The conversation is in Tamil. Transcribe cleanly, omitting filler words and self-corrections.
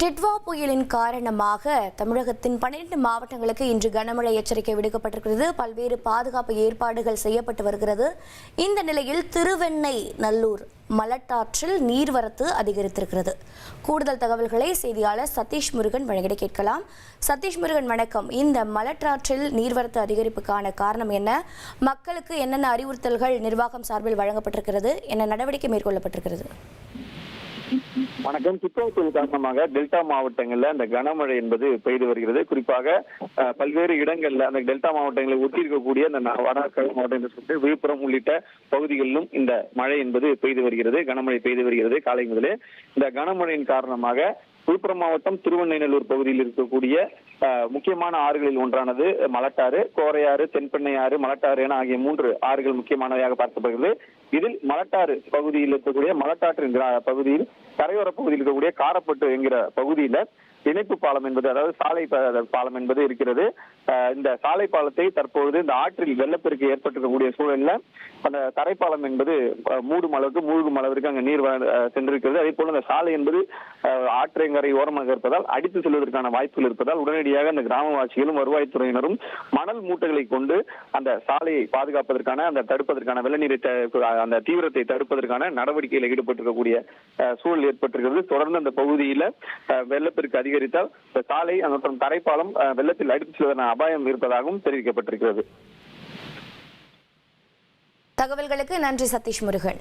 டிட்வா புயலின் காரணமாக தமிழகத்தின் 12 மாவட்டங்களுக்கு இன்று கனமழை எச்சரிக்கை விடுக்கப்பட்டிருக்கிறது. பல்வேறு பாதுகாப்பு ஏற்பாடுகள் செய்யப்பட்டு வருகிறது. இந்த நிலையில் திருவெண்ணெய்நல்லூர் மலட்டாற்றில் நீர்வரத்து அதிகரித்திருக்கிறது. கூடுதல் தகவல்களை செய்தியாளர் சதீஷ் முருகன் வழங்கிட கேட்கலாம். சதீஷ் முருகன், வணக்கம். இந்த மலட்டாற்றில் நீர்வரத்து அதிகரிப்புக்கான காரணம் என்ன? மக்களுக்கு என்னென்ன அறிவுறுத்தல்கள் நிர்வாகம் சார்பில் வழங்கப்பட்டிருக்கிறது? என்ன நடவடிக்கை மேற்கொள்ளப்பட்டிருக்கிறது? வணக்கம். டிட்வா புயல் காரணமாக டெல்டா மாவட்டங்கள்ல அந்த கனமழை என்பது பெய்து வருகிறது. குறிப்பாக பல்வேறு இடங்கள்ல அந்த டெல்டா மாவட்டங்களை ஒட்டி இருக்கக்கூடிய அந்த வடகிழக்கு மாவட்டம் சொல்லிட்டு விழுப்புரம் உள்ளிட்ட பகுதிகளிலும் இந்த மழை என்பது பெய்து வருகிறது. கனமழை பெய்து வருகிறது. காலை முதலே இந்த கனமழையின் காரணமாக விழுப்புரம் மாவட்டம் திருவெண்ணெய்நல்லூர் பகுதியில் இருக்கக்கூடிய முக்கியமான ஆறுகளில் ஒன்றானது மலட்டாறு, கோரையாறு, தென்பெண்ணையாறு, மலட்டாறு என ஆகிய 3 ஆறுகள் முக்கியமானவையாக பார்க்கப்படுகிறது. இதில் மலட்டாறு பகுதியில் இருக்கக்கூடிய மலட்டாற்றின் பகுதியில் கரையோர பகுதியில் இருக்கக்கூடிய காரப்பட்டு என்கிற பகுதியில இணைப்பு பாலம் என்பது, அதாவது சாலை பாலம் என்பது இருக்கிறது. இந்த சாலை பாலத்தை தற்பொழுது இந்த ஆற்றில் வெள்ளப்பெருக்கு ஏற்பட்டிருக்கக்கூடிய சூழல்ல அந்த தரைப்பாலம் என்பது மூழ்கும் அளவிற்கு அங்க நீர் சென்றிருக்கிறது. அதே போல அந்த சாலை என்பது ஆற்றங்கரை ஓரமாக இருப்பதால் அடித்து செல்வதற்கான வாய்ப்புகள் இருப்பதால் உடனடியாக அந்த கிராமவாசிகளும் வருவாய்த்துறையினரும் மணல் மூட்டைகளை கொண்டு அந்த சாலையை பாதுகாப்பதற்கான அந்த தடுப்பதற்கான வெள்ளநீரை அந்த தீவிரத்தை தடுப்பதற்கான நடவடிக்கையில் ஈடுபட்டிருக்கக்கூடிய சூழல் ஏற்பட்டிருக்கிறது. தொடர்ந்து அந்த பகுதியில வெள்ளப்பெருக்கு அதிகரித்தால் சாலை மற்றும் தரைப்பாலம் வெள்ளத்தில் அடித்து செல்வதற்கான அபாயம் இருப்பதாகவும் தெரிவிக்கப்பட்டிருக்கிறது. தகவல்களுக்கு நன்றி சதீஷ் முருகன்.